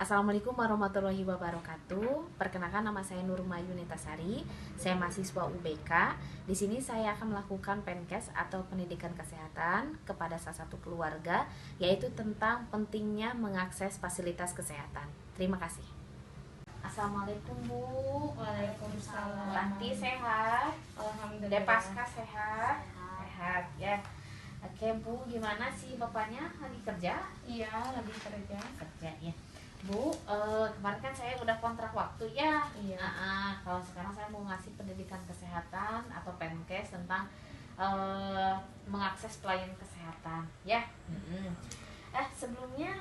Assalamualaikum warahmatullahi wabarakatuh. Perkenalkan, nama saya Nurmayu Nitasari. Saya mahasiswa UBK. Di sini saya akan melakukan penkes atau pendidikan kesehatan kepada salah satu keluarga, yaitu tentang pentingnya mengakses fasilitas kesehatan. Terima kasih. Assalamualaikum Bu. Waalaikumsalam. Tanti sehat? Alhamdulillah. Depaska sehat? Sehat ya. Oke Bu, gimana sih bapaknya, lagi kerja? Iya, lagi kerja. Kerja ya. Bu, kemarin kan saya udah kontrak waktu ya. Iya. Kalau sekarang saya mau ngasih pendidikan kesehatan atau penkes tentang mengakses pelayanan kesehatan ya. Sebelumnya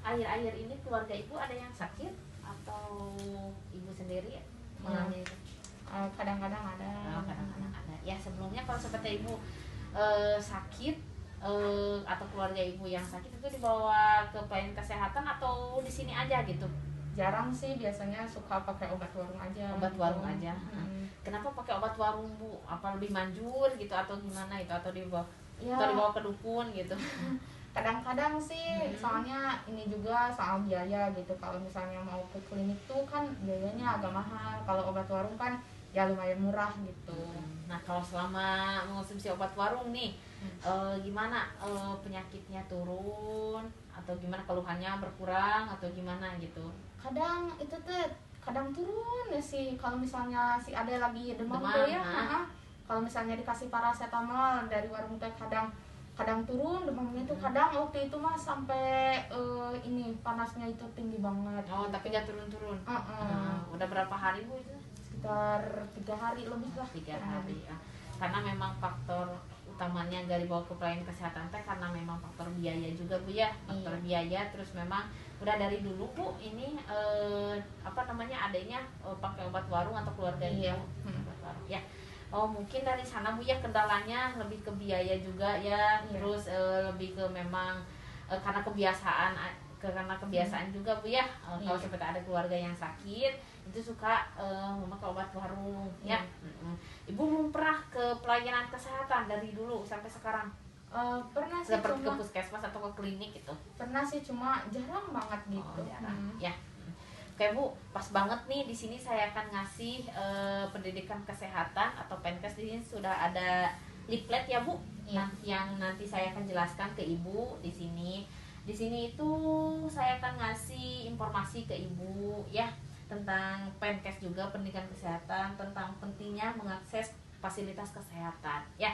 akhir-akhir ini keluarga ibu ada yang sakit atau ibu sendiri mengalami itu? Kadang-kadang ada. Kadang-kadang ada. Ya, sebelumnya kalau seperti ibu sakit atau keluarga ibu yang sakit itu dibawa ke pelayanan kesehatan atau di sini aja gitu? Jarang sih, biasanya suka pakai obat warung aja. Obat gitu. warung aja. Kenapa pakai obat warung Bu? Apa lebih manjur gitu atau gimana itu, atau dibawa Ya, atau dibawa ke dukun gitu? kadang-kadang sih, soalnya ini juga soal biaya gitu. Kalau misalnya mau ke klinik tuh kan biayanya agak mahal. Kalau obat warung kan ya lumayan murah gitu. Nah, kalau selama mengonsumsi obat warung nih, gimana penyakitnya turun atau gimana, keluhannya berkurang atau gimana gitu? Kadang itu tuh kadang turun ya sih, kalau misalnya si ade lagi demam Demam, tuh ya. ah. Kalau misalnya dikasih paracetamol dari warung teh kadang turun demamnya tuh. Kadang waktu itu mah sampai ini panasnya itu tinggi banget. Oh, tapi nggak turun-turun. Udah berapa hari Bu itu? Sekitar 3 hari lebih lah. 3 hari ya. Karena memang faktor utamanya dari bawa ke pelayanan kesehatan teh karena memang faktor biaya juga Bu ya. Faktor biaya, terus memang udah dari dulu Bu ini adanya pakai obat warung atau keluarga Iya. obat warung ya. Oh, mungkin dari sana Bu ya, kendalanya lebih ke biaya juga ya. Iya. Terus lebih ke memang karena kebiasaan juga Bu ya. Kalau Iya. seperti ada keluarga yang sakit itu suka memakai obat warung ya. Ibu belum pernah ke pelayanan kesehatan dari dulu sampai sekarang? Pernah sih, Seperti ke cuma puskesmas atau ke klinik gitu? pernah sih cuma jarang banget gitu. Jarang ya. Oke Bu, pas banget nih, di sini saya akan ngasih pendidikan kesehatan atau penkes. Di sini sudah ada leaflet ya Bu. Iya. Yang nanti saya akan jelaskan ke Ibu di sini. Di sini itu saya akan ngasih informasi ke Ibu ya tentang penkes juga, pendidikan kesehatan, tentang pentingnya mengakses fasilitas kesehatan ya.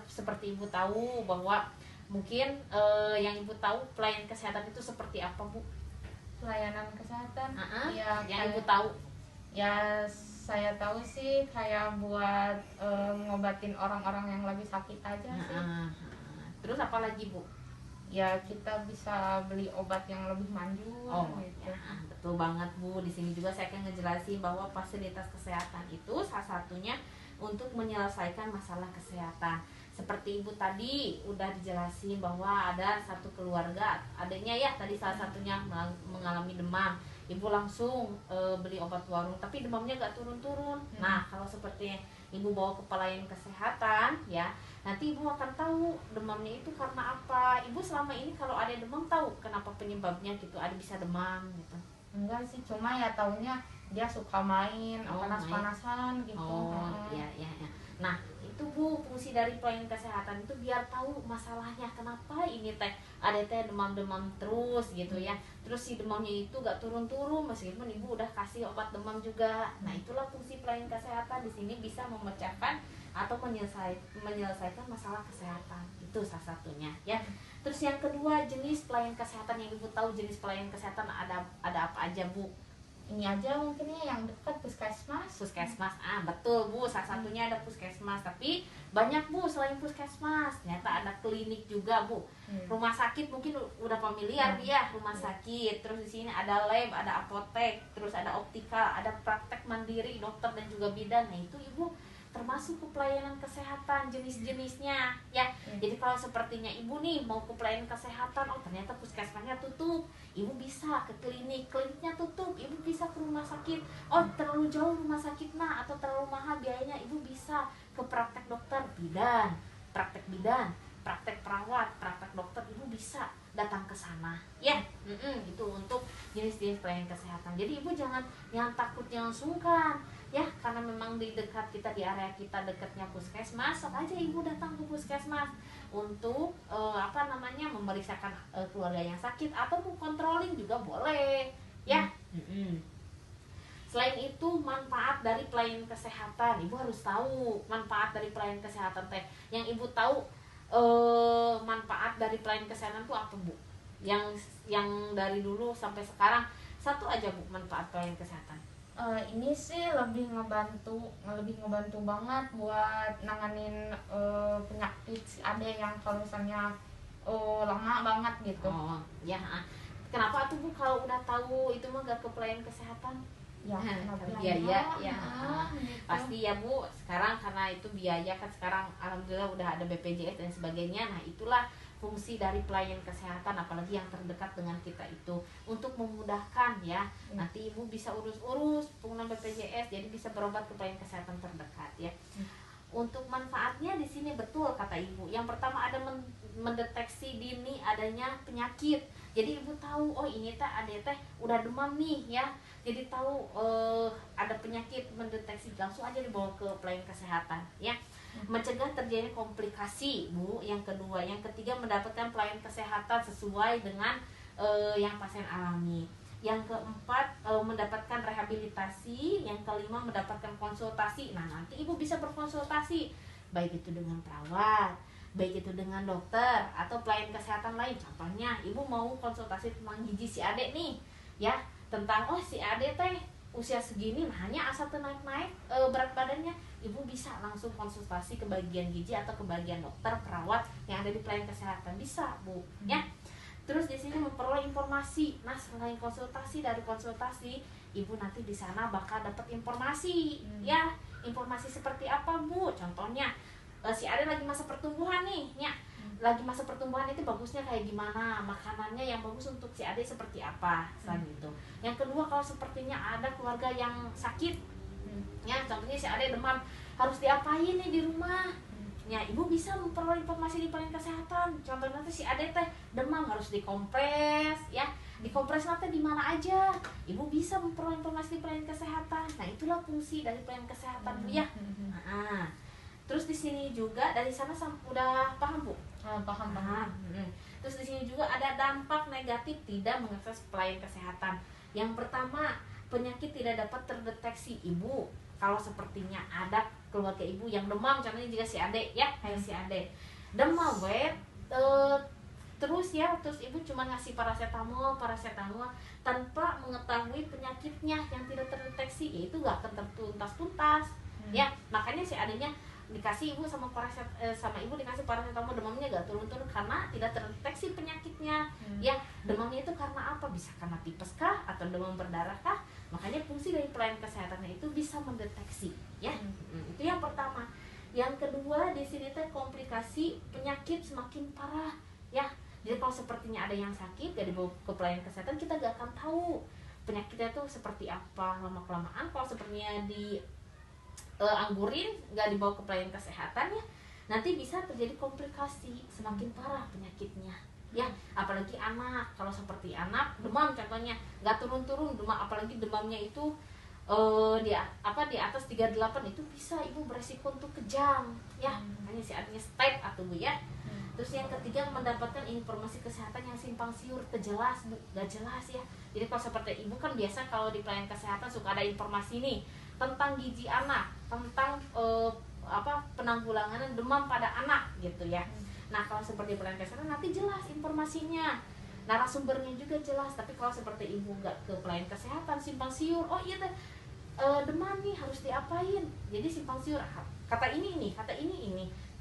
Seperti Ibu tahu bahwa mungkin yang Ibu tahu pelayanan kesehatan itu seperti apa Bu? Pelayanan kesehatan Ya, yang Ibu kayak- tahu. Ya, saya tahu sih kayak buat ngobatin orang-orang yang lagi sakit aja sih. Terus apa lagi Bu? Ya, kita bisa beli obat yang lebih manjur gitu. Ya, betul banget Bu. Di sini juga saya akan ngejelasin bahwa fasilitas kesehatan itu salah satunya untuk menyelesaikan masalah kesehatan. Seperti Ibu tadi udah dijelasin bahwa ada satu keluarga, adanya ya tadi salah satunya mengalami demam. Ibu langsung beli obat warung, tapi demamnya gak turun-turun. Nah, kalau seperti Ibu bawa ke pelayanan kesehatan ya, nanti Ibu akan tahu demamnya itu karena apa. Ibu selama ini kalau ada demam tahu kenapa penyebabnya gitu, ada bisa demam gitu? Enggak sih, cuma ya taunya dia suka main panas-panasan gitu. Iya. Nah, itu Bu, fungsi dari pelayanan kesehatan itu biar tahu masalahnya, kenapa ini ada demam-demam terus gitu ya. Terus si demamnya itu gak turun-turun meskipun Ibu udah kasih obat demam juga. Nah, itulah fungsi pelayanan kesehatan. Di sini bisa memecahkan atau menyelesaikan masalah kesehatan. Itu salah satunya ya. Terus yang kedua, jenis pelayanan kesehatan yang Ibu tahu, jenis pelayanan kesehatan ada apa aja Bu? Ini aja mungkin ya yang dekat puskesmas. Puskesmas, betul Bu, salah satunya ada puskesmas. Tapi banyak Bu selain puskesmas, ternyata ada klinik juga Bu. Rumah sakit mungkin udah familiar ya, rumah sakit. Terus di sini ada lab, ada apotek, terus ada optika, ada praktek mandiri, dokter dan juga bidan. Nah, itu Ibu termasuk ke pelayanan kesehatan jenis-jenisnya ya. Jadi kalau sepertinya Ibu nih mau ke pelayanan kesehatan, ternyata puskesmasnya tutup, Ibu bisa ke kliniknya tutup, Ibu bisa ke rumah sakit. Terlalu jauh rumah sakit atau terlalu mahal biayanya, Ibu bisa ke praktek dokter bidan, praktek perawat, praktek dokter, Ibu bisa datang ke sana ya. Itu jenis-jenis pelayanan kesehatan. Jadi ibu jangan takut, jangan sungkan ya, karena memang di dekat kita, di area kita dekatnya puskesmas, sok aja ibu datang ke puskesmas untuk memeriksakan keluarga yang sakit atau controlling juga boleh ya. Selain itu, manfaat dari pelayanan kesehatan, ibu harus tahu manfaat dari pelayanan kesehatan teh. Yang ibu tahu manfaat dari pelayanan kesehatan itu apa, Bu? Yang dari dulu sampai sekarang, satu aja, Bu, manfaat pelayanan kesehatan. Ini sih lebih ngebantu banget buat nanganin penyakit si ade yang kalau misalnya lama banget gitu. Oh ya, kenapa tuh, Bu, kalau udah tahu itu mah gak ke pelayanan kesehatan? Ya, biaya ya, gitu. pasti ya, Bu. Sekarang karena itu biaya kan, sekarang alhamdulillah udah ada BPJS dan sebagainya. Nah, itulah fungsi dari pelayanan kesehatan, apalagi yang terdekat dengan kita itu, untuk memudahkan ya. Nanti ibu bisa urus-urus penggunaan BPJS, jadi bisa berobat ke pelayanan kesehatan terdekat ya. Untuk manfaatnya di sini betul kata ibu. Yang pertama ada mendeteksi dini adanya penyakit. Jadi ibu tahu, oh ini ada udah demam nih ya. Jadi tahu ada penyakit, mendeteksi, langsung aja dibawa ke pelayanan kesehatan ya. Mencegah terjadinya komplikasi, Bu. Yang kedua, yang ketiga mendapatkan pelayanan kesehatan sesuai dengan yang pasien alami. Yang keempat, mendapatkan rehabilitasi. Yang kelima, mendapatkan konsultasi. Nah, nanti ibu bisa berkonsultasi, baik itu dengan perawat, baik itu dengan dokter atau pelayan kesehatan lain. Contohnya, ibu mau konsultasi tentang gizi si adek nih ya, tentang si adek teh usia segini, nah hanya asal naik berat badannya, ibu bisa langsung konsultasi ke bagian gizi atau ke bagian dokter, perawat yang ada di pelayanan kesehatan, bisa, Bu ya. Terus di sini memperoleh informasi. Nah, selain konsultasi, dari konsultasi ibu nanti di sana bakal dapat informasi ya. Informasi seperti apa, Bu? Contohnya si Ade lagi masa pertumbuhan nih ya. Lagi masa pertumbuhan itu bagusnya kayak gimana, makanannya yang bagus untuk si Ade seperti apa. Selain itu, yang kedua, kalau sepertinya ada keluarga yang sakit ya, contohnya si Ade demam, harus diapain nih di rumah ya, ibu bisa memperoleh informasi di pelayanan kesehatan. Contohnya nanti si Ade teh demam, harus dikompres ya, dikompres nanti di mana aja, ibu bisa memperoleh informasi di pelayanan kesehatan. Nah, itulah fungsi dari pelayanan kesehatan, Bu ya. Terus di sini juga, dari sana udah paham, Bu? Paham. Terus di sini juga ada dampak negatif tidak mengakses pelayanan kesehatan. Yang pertama, penyakit tidak dapat terdeteksi, Ibu. Kalau sepertinya ada keluarga ibu yang demam, contohnya jika si Ade ya, kayak si Ade demam terus ibu cuma ngasih paracetamol tanpa mengetahui penyakitnya yang tidak terdeteksi, ya itu gak akan tertuntas ya. Makanya si adanya dikasih ibu sama ibu dikasih paracetamol, demamnya gak turun-turun karena tidak terdeteksi penyakitnya ya. Demamnya itu karena apa? Bisa karena tipes kah atau demam berdarah kah? Makanya fungsi dari pelayanan kesehatannya itu bisa mendeteksi ya. Itu yang pertama. Yang kedua, di sini teh komplikasi penyakit semakin parah ya. Jadi kalau sepertinya ada yang sakit gak dibawa ke pelayanan kesehatan, kita gak akan tahu penyakitnya tuh seperti apa. Lama-kelamaan kalau sepertinya anggurin gak dibawa ke pelayanan kesehatan ya, nanti bisa terjadi komplikasi, semakin parah penyakitnya ya. Apalagi anak, kalau seperti anak demam contohnya nggak turun-turun demam, apalagi demamnya itu di atas 38, itu bisa ibu beresiko untuk kejang ya. Hanya si artinya step atau Bu ya. Terus yang ketiga, mendapatkan informasi kesehatan yang simpang siur, gak jelas ya. Jadi kalau seperti ibu kan biasa kalau di pelayanan kesehatan suka ada informasi nih tentang gizi anak, tentang penanggulangan demam pada anak gitu ya. Nah, kalau seperti pelayanan kesehatan nanti jelas informasinya, narasumbernya juga jelas. Tapi kalau seperti ibu nggak ke pelayanan kesehatan, simpang siur, oh iya demam nih harus diapain, jadi simpang siur, kata ini.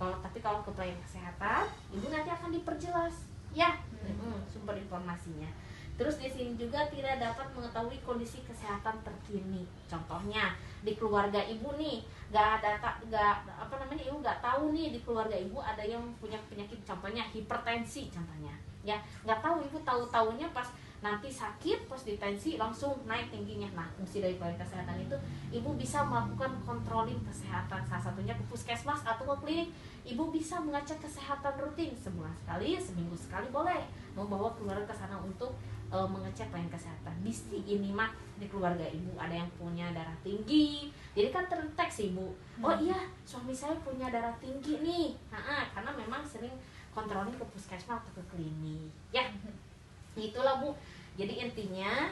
Tapi kalau ke pelayanan kesehatan, ibu nanti akan diperjelas ya sumber informasinya. Terus di sini juga tidak dapat mengetahui kondisi kesehatan terkini. Contohnya di keluarga ibu nih, ibu nggak tahu nih di keluarga ibu ada yang punya penyakit, contohnya hipertensi contohnya ya, nggak tahu, ibu tahu-taunya pas nanti sakit positif langsung naik tingginya. Nah, fungsi dari pelayanan kesehatan itu ibu bisa melakukan controlling kesehatan, salah satunya ke puskesmas atau ke klinik. Ibu bisa mengecek kesehatan rutin sebulan sekali, seminggu sekali boleh, membawa keluarga ke sana untuk mengecek pelayanan kesehatan. Bisa ini mah di keluarga ibu ada yang punya darah tinggi, jadi kan terdeteksi ibu, oh iya suami saya punya darah tinggi nih, karena memang sering controlling ke puskesmas atau ke klinik ya. Itulah Bu, jadi intinya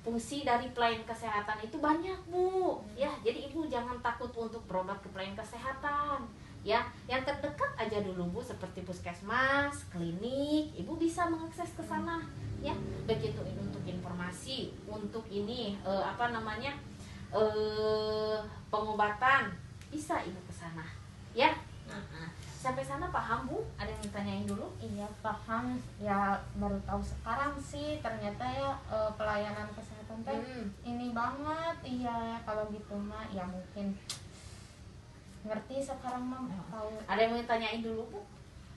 fungsi dari pelayanan kesehatan itu banyak Bu ya. Jadi ibu jangan takut untuk berobat ke pelayanan kesehatan ya, yang terdekat aja dulu Bu, seperti puskesmas, klinik, ibu bisa mengakses ke sana ya. Begitu untuk informasi, untuk ini pengobatan bisa ibu ke sana ya. Sampai sana paham Bu? Ada yang ditanyain dulu? Iya paham ya, baru tahu sekarang sih ternyata ya pelayanan kesehatan teh ini banget. Iya kalau gitu mah ya mungkin ngerti sekarang mah tahu. Ada yang mau ditanyain dulu Bu?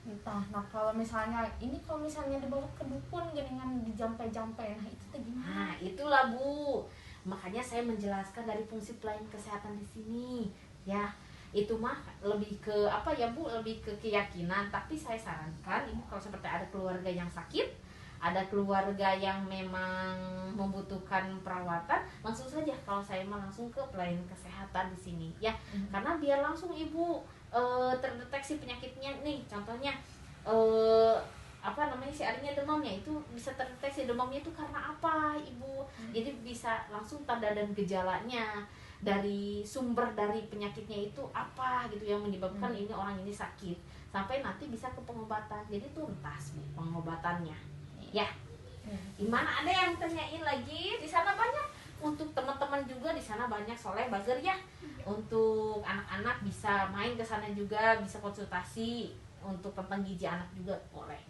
Entah. Nah kalau misalnya dibawa ke dukun geningan dijampe-jampe, nah itu tuh gimana? Nah itulah Bu, makanya saya menjelaskan dari fungsi pelayanan kesehatan di sini ya. Itu mah lebih ke apa ya Bu, lebih ke keyakinan. Tapi saya sarankan ibu kalau seperti ada keluarga yang sakit, ada keluarga yang memang membutuhkan perawatan, langsung saja kalau saya mah langsung ke pelayanan kesehatan di sini ya. Karena biar langsung ibu terdeteksi penyakitnya nih, contohnya si adanya demamnya itu bisa terdeteksi demamnya itu karena apa ibu. Jadi bisa langsung tanda dan gejalanya, dari sumber dari penyakitnya itu apa gitu yang menyebabkan ini orang ini sakit, sampai nanti bisa ke pengobatan. Jadi tuntas pengobatannya ya. Gimana, ada yang tanyain lagi? Di sana banyak untuk teman-teman juga, di sana banyak Soleh Bager ya. Untuk anak-anak bisa main ke sana juga, bisa konsultasi untuk tentang gizi anak juga boleh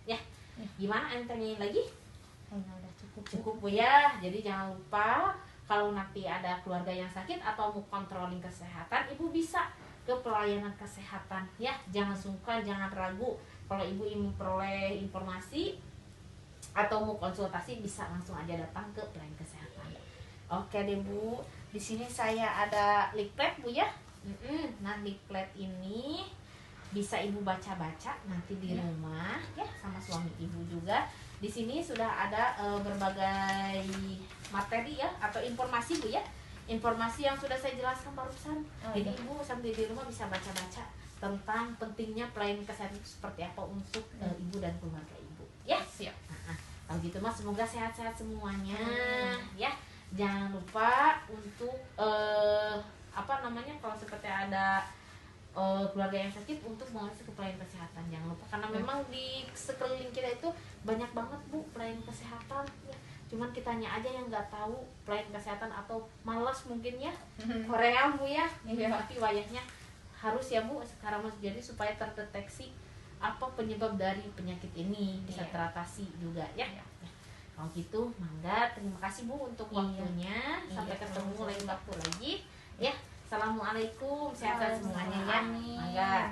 ya. Gimana, ada yang tanyain lagi? Udah Cukup Bu ya. Jadi jangan lupa kalau nanti ada keluarga yang sakit atau mau controlling kesehatan, ibu bisa ke pelayanan kesehatan ya. Jangan sungkan, jangan ragu. Kalau ibu ingin memperoleh informasi atau mau konsultasi, bisa langsung aja datang ke pelayanan kesehatan. Oke deh Bu, di sini saya ada leaflet Bu ya. Nah leaflet ini bisa ibu baca-baca nanti di rumah ya, sama suami ibu juga. Di sini sudah ada berbagai materi ya, atau informasi Bu ya, informasi yang sudah saya jelaskan barusan. Jadi ibu sambil di rumah bisa baca-baca tentang pentingnya pelayanan kesehatan itu seperti apa untuk ibu dan keluarga ibu ya. Siap. Kalau gitu mas, semoga sehat-sehat semuanya ya. Jangan lupa untuk kalau seperti ada keluarga yang sakit, untuk mengakses ke pelayanan kesehatan. Jangan lupa, karena memang di sekeliling kita itu banyak banget Bu pelayanan kesehatan ya. Cuman kitanya aja yang nggak tahu pelayanan kesehatan, atau malas mungkin ya. Korea Bu ya. Tapi wayahnya harus ya Bu sekarang mas, jadi supaya terdeteksi apa penyebab dari penyakit ini, bisa teratasi juga ya. Kalau gitu mangga, terima kasih Bu untuk waktunya. Sampai ketemu lain waktu lagi ya. Assalamualaikum, sehat semuanya ya. Mangga.